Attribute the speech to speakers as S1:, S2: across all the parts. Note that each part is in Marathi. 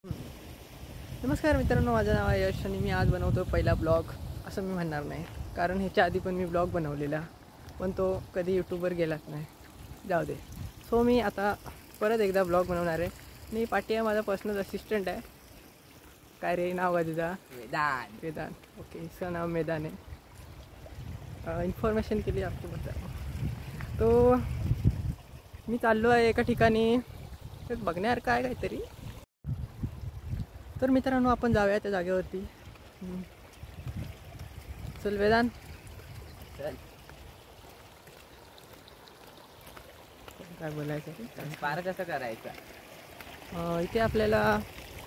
S1: नमस्कार मित्रांनो, माझं नाव आहे यश आणि मी आज बनवतो पहिला ब्लॉग. असं मी म्हणणार नाही, कारण ह्याच्या आधी पण मी ब्लॉग बनवलेला, पण तो कधी यूट्यूबवर गेलाच नाही. जाऊ दे. सो मी आता परत एकदा ब्लॉग बनवणार आहे. मी पाटिया माझा पर्सनल असिस्टंट आहे. काय रे नाव का तुझा? वेदांत. ओके, इसका नाव मैदान आहे. इन्फॉर्मेशन के लिए आपको बता. तो मी चाललो आहे एका ठिकाणी, बघण्यासारखं आहे काहीतरी. तर मित्रांनो, आपण जाऊया त्या जागेवरती. चल वेदांत,
S2: चल.
S1: काय बोलायचं
S2: पार कसं करायचं?
S1: इथे आपल्याला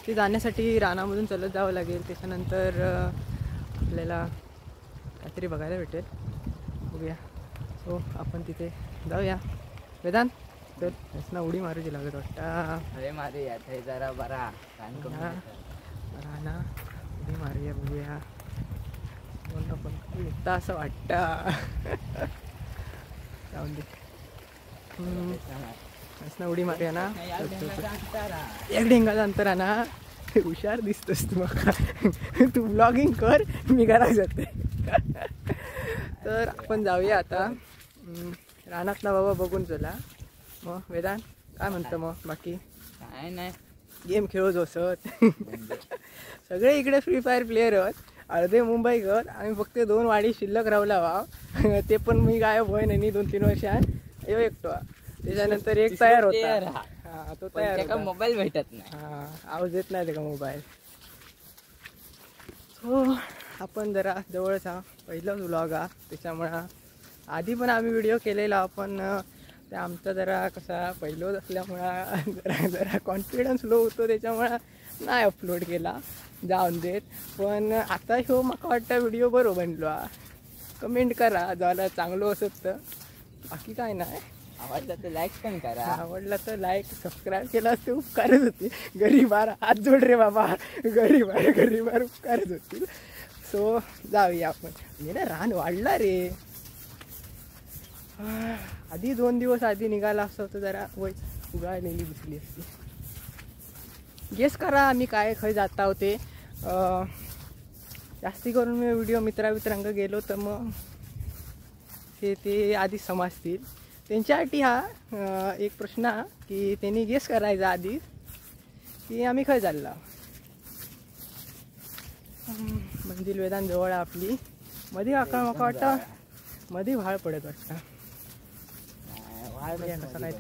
S1: ते जाण्यासाठी रानामधून चलत जावं लागेल. त्याच्यानंतर आपल्याला काहीतरी बघायला भेटेल, बघूया. सो आपण तिथे जाऊया. वेदांत तर त्यासना उडी मारूची लागत वाटतं.
S2: अरे मारूया ते जरा बरा
S1: ना, उडी मारूया, बघूया. पण येता असं वाटतं. जाऊन दे. त्यासना उडी मारूया ना. एक ढेंगाचं अंतर आहे ना. हुशार दिसतोस तू. तू ब्लॉगिंग कर, मी घरात जाते. तर आपण जाऊया आता रानातला बाबा बघून. चला मग वेदांत काय म्हणतं मग बाकी?
S2: काय नाही,
S1: गेम खेळत असत. सगळे इकडे फ्री फायर प्लेयर आहेत. अर्धे मुंबई कर. आम्ही फक्त 2 वाडी शिल्लक रावला वा. ते पण मी गायब होय नाही 2-3 वर्षात. यो एकटो. त्याच्यानंतर एक तयार होता. हा, तो तयार होता.
S2: मोबाईल भेटत नाही.
S1: हा, आवाज येत नाही त्याचा मोबाईल. हो, आपण जरा जवळचा पहिलाच व्लॉग हा. त्याच्यामुळं आधी पण आम्ही व्हिडिओ केलेला, पण ते आमचा जरा कसा पहिलोच असल्यामुळं जरा कॉन्फिडन्स लो होतो, त्याच्यामुळं नाही अपलोड केला. जाऊन देत. पण आता ह्यो मला वाटतं व्हिडिओ बरो बनलो. कमेंट करा झाला चांगलं असत तर. बाकी काय नाही.
S2: आवडलं तर लाईक पण करा.
S1: आवडला तर लाईक सबस्क्राईब केला ते उपकारच होती. गरीबार हात जोड रे बाबा. गरीबार उपकारच होतील. सो जाऊया आपण. म्हणजे रान वाढला रे. आधी 2 दिवस आधी निघाला असं होतं, जरा वय उगाळलेली दिसली असती. गेस करा आम्ही काय खय जाता होते. जास्ती करून मी व्हिडिओ मित्रांग गेलो तर मग ते आधी समजतील. त्यांच्यासाठी हा एक प्रश्न की त्यांनी गेस करायचा आधी की आम्ही खय चालला. मंदिर वेदांत जवळ आपली. मध्ये आका मका वाटतं मध्ये भाळ पडत वाटतं. कसं काय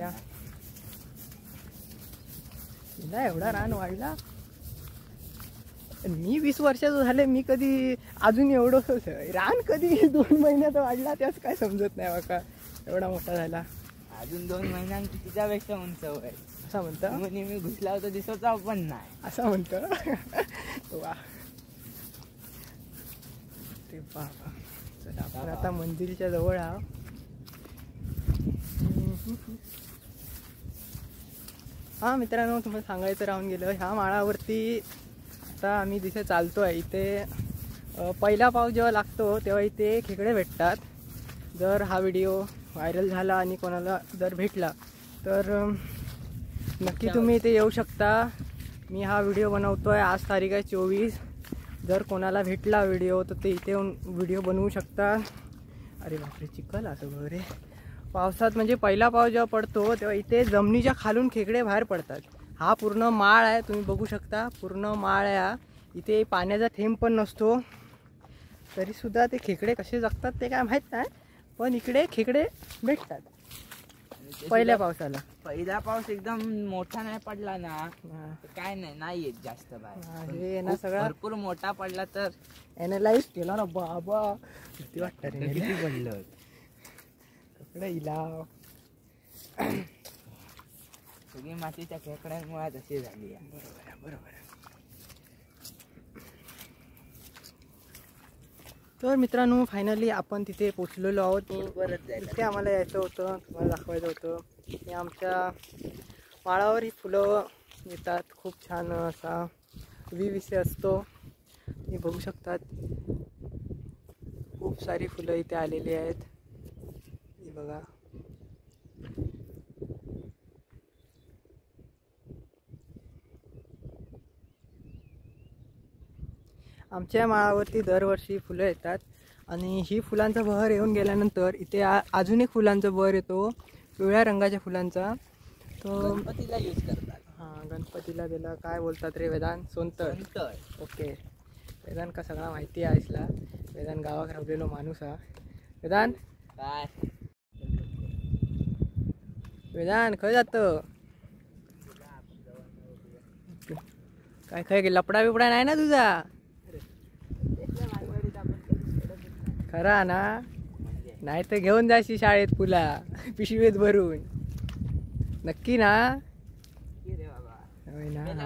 S1: त्या एवढा रान वाढला. मी 20 वर्षाचं झाले, मी कधी अजून एवढं रान कधी 2 महिन्यात वाढला त्याच काय समजत नाही बघा. एवढा मोठा झाला.
S2: अजून 2 महिन्यांत तिच्यापेक्षा उंच होय
S1: असं म्हणतं.
S2: म्हणजे मी घुसला होता दिसवता पण नाही
S1: असं म्हणतं. वा ते बाबा. चला आपण आता मंदिरच्या जवळ आहोत. हां मित्रांनो, तुम्हाला सांगायचं राहून गेलं. ह्या माळावरती आता आम्ही जिथे चालतो आहे इथे पहिला पाऊस जेव्हा लागतो तेव्हा इथे खेकडे भेटतात. जर हा व्हिडिओ व्हायरल झाला आणि कोणाला जर भेटला तर नक्की तुम्ही इथे येऊ शकता. मी हा व्हिडिओ बनवतो आहे. आज तारीख आहे 24. जर कोणाला भेटला व्हिडिओ तर ते इथे येऊन व्हिडिओ बनवू शकता. अरे बापरे, चिखल असं वगैरे. पावसात म्हणजे पहिला पाऊस जेव्हा पडतो तेव्हा इथे जमिनीच्या खालून खेकडे बाहेर पडतात. हा पूर्ण माळ आहे, तुम्ही बघू शकता. पूर्ण माळ आहे. इथे पाण्याचा थेंब पण नसतो, तरीसुद्धा ते खेकडे कसे जगतात ते काय माहीत नाही, पण इकडे खेकडे भेटतात पहिल्या पावसाला.
S2: पहिला पाऊस एकदम मोठा नाही पडला ना काय नाही येत जास्त बाहेर.
S1: ना सगळा
S2: भरपूर मोठा पडला तर
S1: ॲनालाइज केला ना बाबा. किती वाटतं रे
S2: किती पडलं
S1: कपडे इला.
S2: सगळी मातीच्या खेकड्यांमुळे तशी झाली.
S1: बरोबर. तर मित्रांनो, फायनली आपण तिथे पोचलेलो आहोत. तिथे आम्हाला यायचं होतं, तुम्हाला दाखवायचं होतं. हे आमच्या माळावर ही फुलं येतात. खूप छान असा विषय असतो. तुम्ही बघू शकतात खूप सारी फुलं इथे आलेली आहेत. हे बघा. आमच्या माळावरती दरवर्षी फुलं येतात आणि ही फुलांचा बहर येऊन गेल्यानंतर इथे अजून एक फुलांचा बहर येतो, पिवळ्या रंगाच्या फुलांचा. तो
S2: गणपतीला यूज करतात.
S1: हां, गणपतीला त्याला काय बोलतात रे वेदांत? सोनतळ. ओके, वेदांत का सगळा माहिती आहे इसला. वेदांत गावात राहिलेलो माणूस हा. वेदांत
S2: काय
S1: वेदांत खय जातं? काय खय गे लपडा बिपडा नाही ना तुझा? खरा ना? नाही तर घेऊन जायची शाळेत फुला पिशवीत भरून. नक्की ना?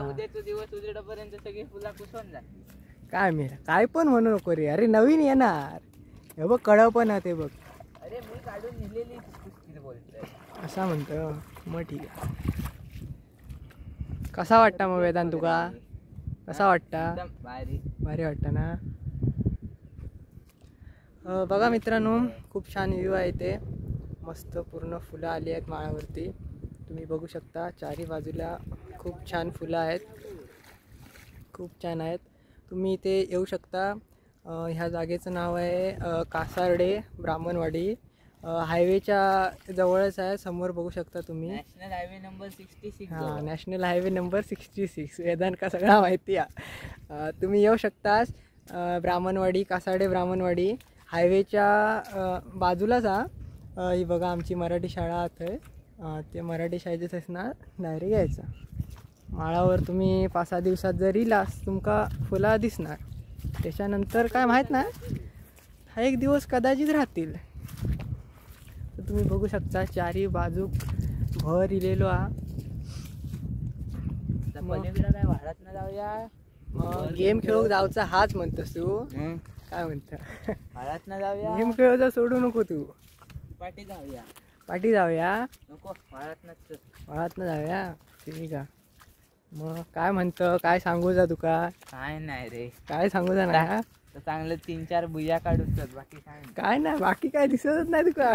S2: उद्याचा दिवस उजेडापर्यंत सगळी फुला कुसून जाते.
S1: काय मेरा काय पण म्हणू नको रे. अरे नवीन येणार हे बघ, कळ पण आहे ते बघ.
S2: अरे मी काढून नेलेली बोलतोय
S1: असा म्हणतो. मग ठीक आहे. कसा वाटता मग वेदांत तुका? कसा वाटता? भारी वाटतं ना? बघा मित्रांनो, खूप छान व्ह्यू आहे इथे. मस्त पूर्ण फुलं आली आहेत माळावरती. तुम्ही बघू शकता चारी बाजूला खूप छान फुलं आहेत, खूप छान आहेत. तुम्ही इथे येऊ शकता. ह्या जागेचं नाव आहे कासार्डे ब्राह्मणवाडी. हायवेच्या जवळच आहे. समोर बघू शकता तुम्ही
S2: नॅशनल हायवे नंबर 66.
S1: हां, नॅशनल हायवे नंबर 66. वेदांत का सगळा माहिती आहे. तुम्ही येऊ शकता. ब्राह्मणवाडी, कासार्डे ब्राह्मणवाडी हायवेच्या बाजूलाच हा. ही बघा आमची मराठी शाळा आहे. ते मराठी शाळेचे ना डायरेक्ट यायचा. माळावर तुम्ही 5-6 दिवसात जर इलास तुमका फुला दिसणार. त्याच्यानंतर काय माहीत नाही, हा एक दिवस कदाचित राहतील. तर तुम्ही बघू शकता चारी बाजू भर इलेलो हा.
S2: काय वाढत ना जाऊया.
S1: गेम खेळूक जाऊचा हाच म्हणतोस तू? काय म्हणतो?
S2: वाढत ना जाऊया.
S1: गेम खेळूचा सोडू नको तू.
S2: पाठी जाऊया.
S1: पाठी जाऊया.
S2: नको वाढत नसतं.
S1: वाळात ना जाऊया. ठीक आहे. मग काय म्हणतं? काय सांगू जा तुका?
S2: काय नाही रे.
S1: काय सांगू जा ना?
S2: चांगलं 3-4 बुया काढूच. बाकी
S1: काय नाही. बाकी काय दिसतच नाही तुका.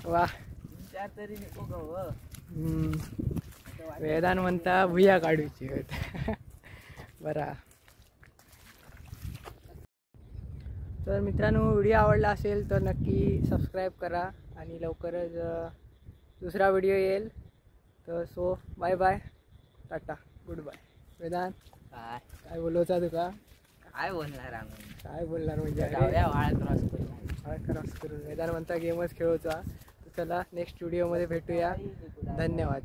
S1: वा
S2: 3-4 तरी नको गं.
S1: वेदांत म्हणता भुया काढूची. बरा. तर मित्रांनो, व्हिडिओ आवडला असेल तर नक्की सबस्क्राईब करा आणि लवकरच दुसरा व्हिडिओ येईल. तर so bye bye, tata, goodbye. Vedant काय बोलवचा तुका?
S2: काय बोलणार आम्ही?
S1: काय बोलणार म्हणजे?
S2: वाळा
S1: क्रॉस करून वेदांत म्हणता गेमच खेळूचा. चला नेक्स्ट व्हिडिओमध्ये भेटूया. धन्यवाद.